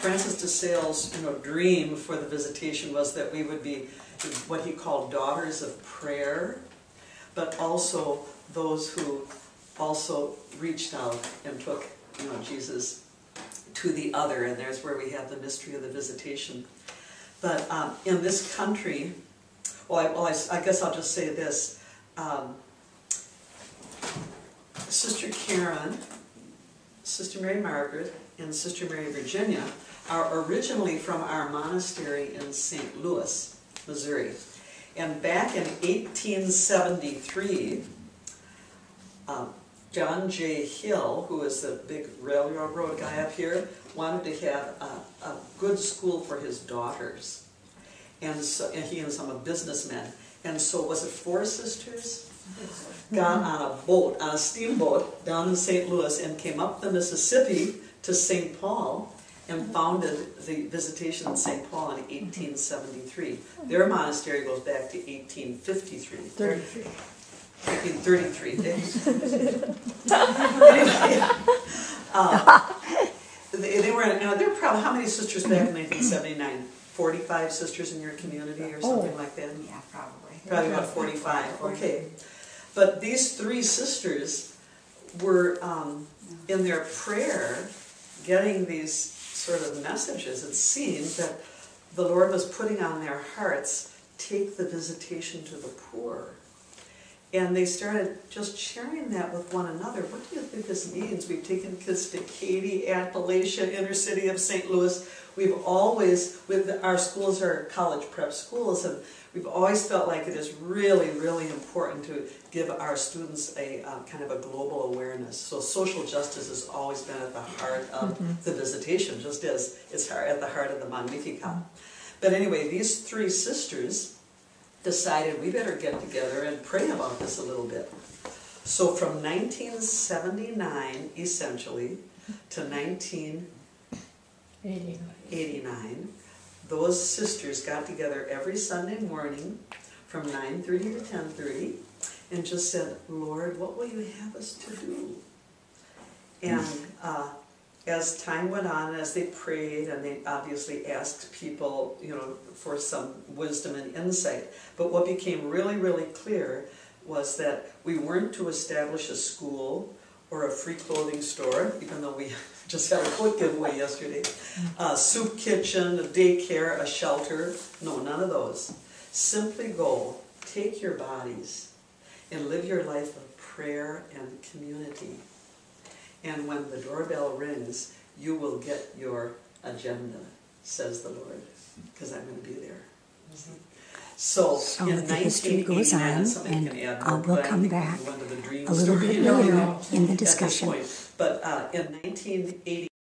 Francis de Sales, dream for the visitation was that we would be what he called daughters of prayer, but also those who also reached out and took, Jesus to the other, and there's where we have the mystery of the visitation. But in this country, I guess I'll just say this. Sister Karen, Sister Mary Margaret, and Sister Mary Virginia are originally from our monastery in St. Louis, Missouri. And back in 1873, John J. Hill, who is the big railroad guy up here, wanted to have a good school for his daughters. And he and some businessmen. And so was it 4 sisters? Got on a boat, on a steamboat down in St. Louis and came up the Mississippi to St. Paul and founded the Visitation in St. Paul in 1873. Their monastery goes back to 1853. 1833. They were, they're probably, how many sisters back in 1979? 45 sisters in your community or something like that? Yeah, probably. Probably about 45, okay. But these 3 sisters were, in their prayer, getting these sort of messages. It seemed that the Lord was putting on their hearts, take the visitation to the poor. And they started just sharing that with one another. What do you think this means? We've taken kids to Katy, Appalachia, inner city of St. Louis. We've always, our schools are college prep schools, and we've always felt like it is really, really important to give our students a kind of a global awareness. So social justice has always been at the heart of the visitation, just as it's at the heart of the Magnificat. But anyway, these 3 sisters decided we better get together and pray about this a little bit. So from 1979, essentially, to 1989, those sisters got together every Sunday morning from 9:30 to 10:30 and just said, Lord, what will you have us to do? And as time went on, as they prayed, and they obviously asked people, for some wisdom and insight. But what became really, really clear was that we weren't to establish a school or a free clothing store, even though we just had a coat giveaway yesterday, a soup kitchen, a daycare, a shelter. No, none of those. Simply go, take your bodies, and live your life of prayer and community. And when the doorbell rings, you will get your agenda, says the Lord, because I'm going to be there. So in the history goes on, and we'll come back a little bit later in the discussion. But in 1980,